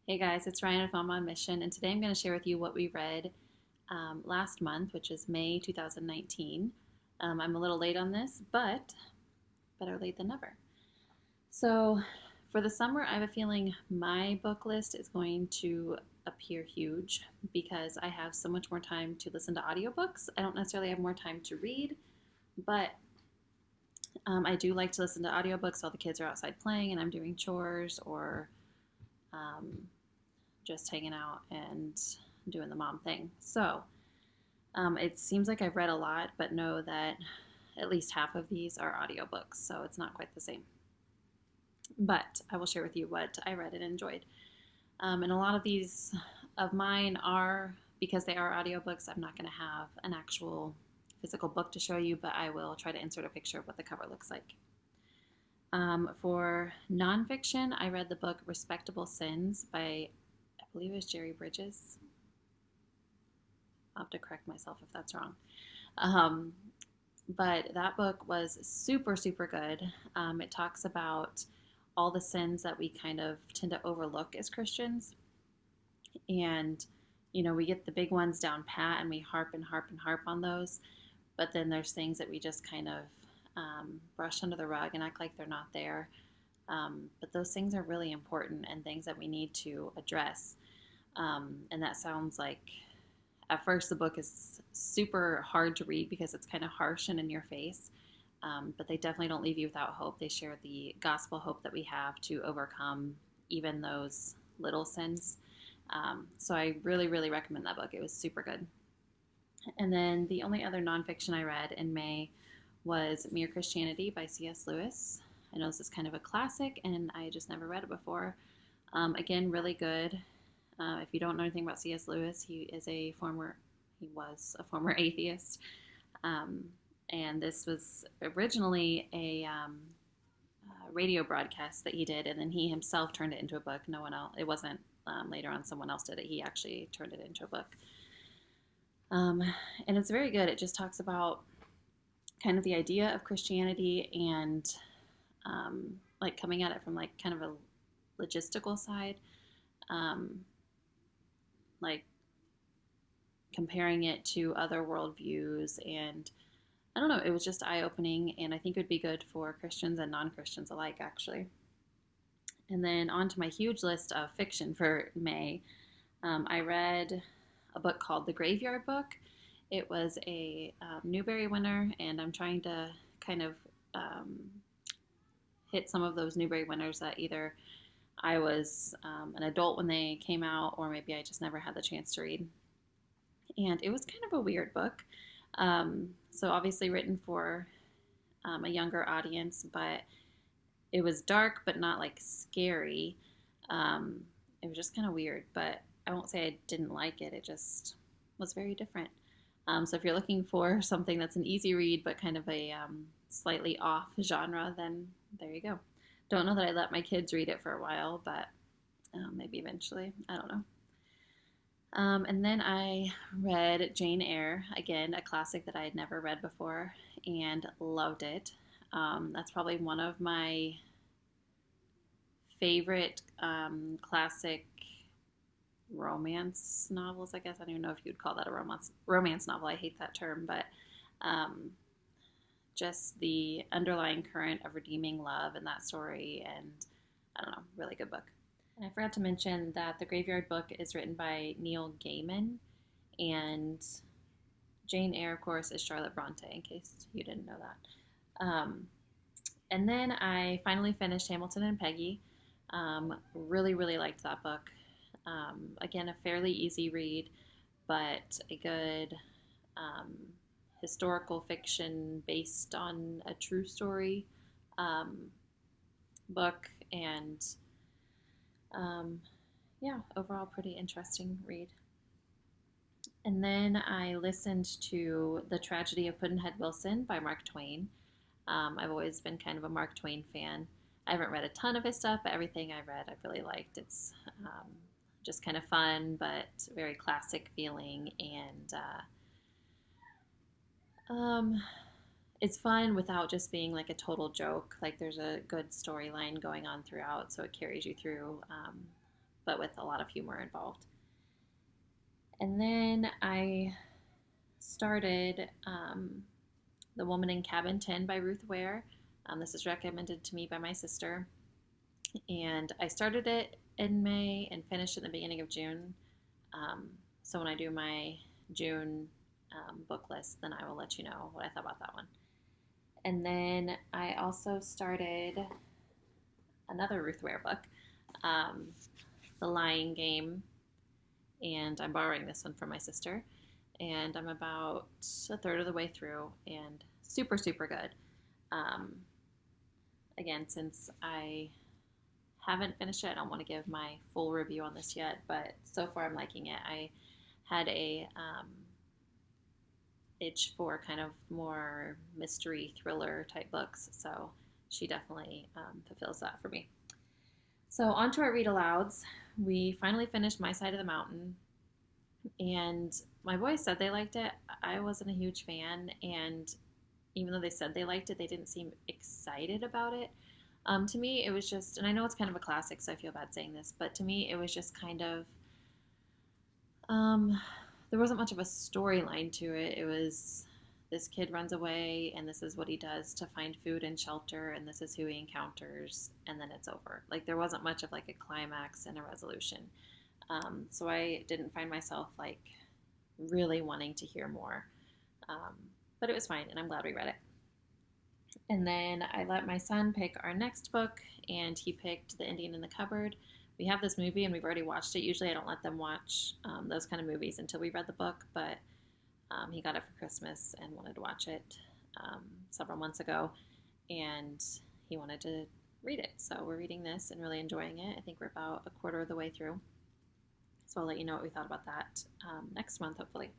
Hey guys, it's Ryan of Mom on Mission, and today I'm going to share with you what we read last month, which is May 2019. I'm a little late on this, but better late than never. So, for the summer, I have a feeling my book list is going to appear huge because I have so much more time to listen to audiobooks. I don't necessarily have more time to read, but I do like to listen to audiobooks while the kids are outside playing and I'm doing chores or um, just hanging out and doing the mom thing. So it seems like I've read a lot, but know that at least half of these are audiobooks, so it's not quite the same. But I will share with you what I read and enjoyed. And a lot of these of mine are, because they are audiobooks, I'm not going to have an actual physical book to show you, but I will try to insert a picture of what the cover looks like. For nonfiction, I read the book Respectable Sins by, I believe it was Jerry Bridges. I'll have to correct myself if that's wrong. Um, but that book was super, super good. It talks about all the sins that we kind of tend to overlook as Christians. And, we get the big ones down pat and we harp and harp and harp on those. But then there's things that we just kind of brush under the rug and act like they're not there. But those things are really important and things that we need to address. And that sounds like, at first, the book is super hard to read because it's kind of harsh and in your face. But they definitely don't leave you without hope. They share the gospel hope that we have to overcome even those little sins. So I really, really recommend that book. It was super good. And then the only other nonfiction I read in May was Mere Christianity by C.S. Lewis. I know this is kind of a classic, and I just never read it before. Again, really good. If you don't know anything about C.S. Lewis, he was a former atheist, and this was originally a radio broadcast that he did, and then he himself turned it into a book. No one else. It wasn't later on someone else did it. He actually turned it into a book, and it's very good. It just talks about kind of the idea of Christianity and like coming at it from like kind of a logistical side. Um, like comparing it to other worldviews, and I don't know, it was just eye-opening, and I think it would be good for Christians and non-Christians alike, actually. And then on to my huge list of fiction for May. I read a book called The Graveyard Book. It was a Newbery winner, and I'm trying to kind of um, hit some of those Newbery winners that either I was an adult when they came out, or maybe I just never had the chance to read. And it was kind of a weird book. So, obviously, written for a younger audience, but it was dark, but not like scary. Um, it was just kind of weird, but I won't say I didn't like it. It just was very different. So, if you're looking for something that's an easy read, but kind of a slightly off genre, then there you go. Don't know that I let my kids read it for a while, but maybe eventually. I don't know. And then I read Jane Eyre, again, a classic that I had never read before and loved it. That's probably one of my favorite classic romance novels, I guess. I don't even know if you'd call that a romance novel. I hate that term, but um, just the underlying current of redeeming love in that story, and I don't know, really good book. And I forgot to mention that the Graveyard Book is written by Neil Gaiman, and Jane Eyre, of course, is Charlotte Bronte, in case you didn't know that. And then I finally finished Hamilton and Peggy. Really, really liked that book. Again, a fairly easy read, but a good historical fiction based on a true story um, book, and yeah, overall pretty interesting read. And then I listened to The Tragedy of Pudd'nhead Wilson by Mark Twain. I've always been kind of a Mark Twain fan. I haven't read a ton of his stuff, but everything I read I've really liked. It's just kind of fun, but very classic feeling, and it's fun without just being like a total joke. Like there's a good storyline going on throughout, so it carries you through. but with a lot of humor involved. And then I started The Woman in Cabin 10 by Ruth Ware. This is recommended to me by my sister. And I started it in May and finished at the beginning of June. So when I do my June book list, then I will let you know what I thought about that one. And then I also started another Ruth Ware book, The Lying Game, and I'm borrowing this one from my sister. And I'm about a third of the way through, and super, super good. Again, since I haven't finished it, I don't want to give my full review on this yet, but so far I'm liking it. I had a itch for kind of more mystery thriller type books, so she definitely fulfills that for me. So on to our read alouds. We finally finished My Side of the Mountain, and my boys said they liked it. I wasn't a huge fan, and even though they said they liked it, they didn't seem excited about it. To me, it was just, and I know it's kind of a classic, so I feel bad saying this, but to me, it was just kind of, there wasn't much of a storyline to it. It was this kid runs away, and this is what he does to find food and shelter, and this is who he encounters, and then it's over. Like, there wasn't much of like a climax and a resolution. So I didn't find myself like really wanting to hear more. But it was fine, and I'm glad we read it. And then I let my son pick our next book, and he picked The Indian in the Cupboard. We have this movie, and we've already watched it. Usually I don't let them watch those kind of movies until we read the book, but he got it for Christmas and wanted to watch it several months ago, and he wanted to read it. So we're reading this and really enjoying it. I think we're about a quarter of the way through. So I'll let you know what we thought about that next month, hopefully.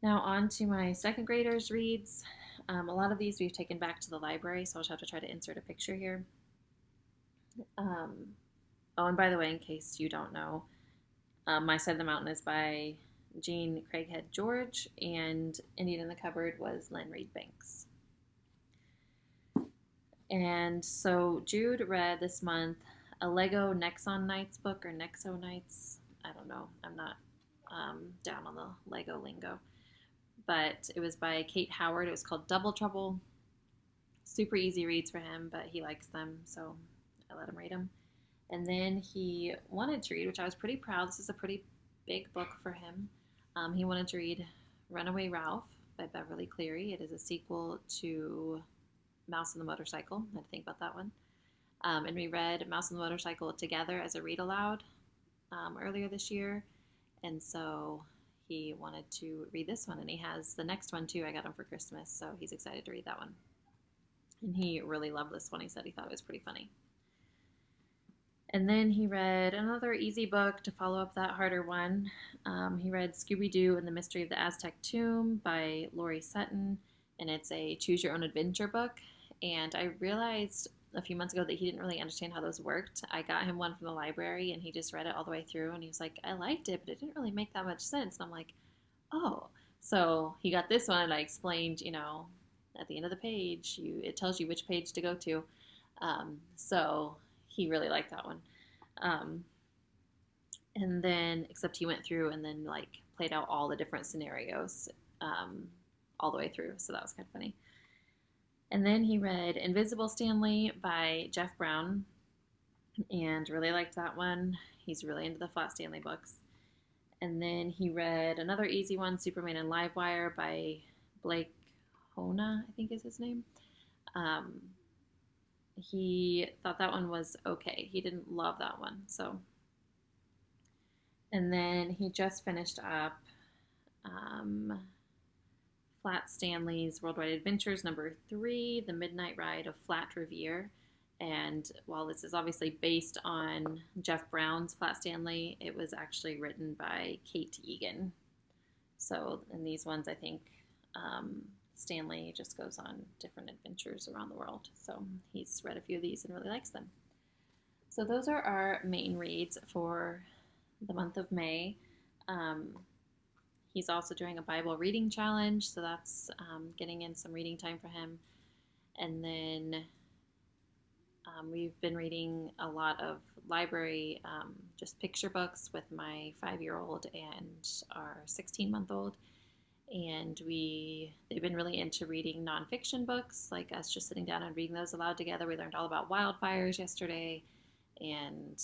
Now on to my second graders reads. A lot of these we've taken back to the library, so I'll just have to try to insert a picture here. Oh, and by the way, in case you don't know, My Side of the Mountain is by Jean Craighead George, and Indian in the Cupboard was Lynn Reed Banks. And so Jude read this month a Lego Nexon Nights book, or Nexo Nights. I don't know. I'm not down on the Lego lingo. But it was by Kate Howard. It was called Double Trouble. Super easy reads for him, but he likes them, so I let him read them. And then he wanted to read, which I was pretty proud. This is a pretty big book for him. He wanted to read Runaway Ralph by Beverly Cleary. It is a sequel to Mouse and the Motorcycle. I had to think about that one. And we read Mouse and the Motorcycle together as a read aloud earlier this year. And so he wanted to read this one, and he has the next one too. I got him for Christmas, so he's excited to read that one. And he really loved this one. He said he thought it was pretty funny. And then he read another easy book to follow up that harder one. He read Scooby-Doo and the Mystery of the Aztec Tomb by Laurie Sutton, and it's a choose-your-own-adventure book. And I realized a few months ago that he didn't really understand how those worked. I got him one from the library, and he just read it all the way through, and he was like, I liked it, but it didn't really make that much sense. And I'm like, oh. So he got this one, and I explained, at the end of the page, it tells you which page to go to. So he really liked that one. And then, except he went through and then like played out all the different scenarios all the way through. So that was kind of funny. And then he read Invisible Stanley by Jeff Brown and really liked that one. He's really into the Flat Stanley books. And then he read another easy one, Superman and Livewire by Blake Hona, I think is his name. He thought that one was okay. He didn't love that one. So, and then he just finished up Flat Stanley's Worldwide Adventures #3, The Midnight Ride of Flat Revere. And while this is obviously based on Jeff Brown's Flat Stanley, it was actually written by Kate Egan. So in these ones, I think Stanley just goes on different adventures around the world. So he's read a few of these and really likes them. So those are our main reads for the month of May. He's also doing a Bible reading challenge, so that's getting in some reading time for him. And then We've been reading a lot of library, just picture books with my 5-year-old and our 16-month-old. And they've been really into reading nonfiction books, like us just sitting down and reading those aloud together. We learned all about wildfires yesterday, and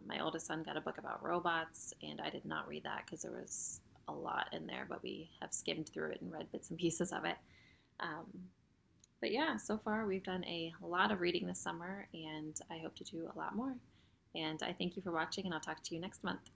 my oldest son got a book about robots, and I did not read that because there was a lot in there, but we have skimmed through it and read bits and pieces of it. Um, but yeah, so far we've done a lot of reading this summer, and I hope to do a lot more. And I thank you for watching, and I'll talk to you next month.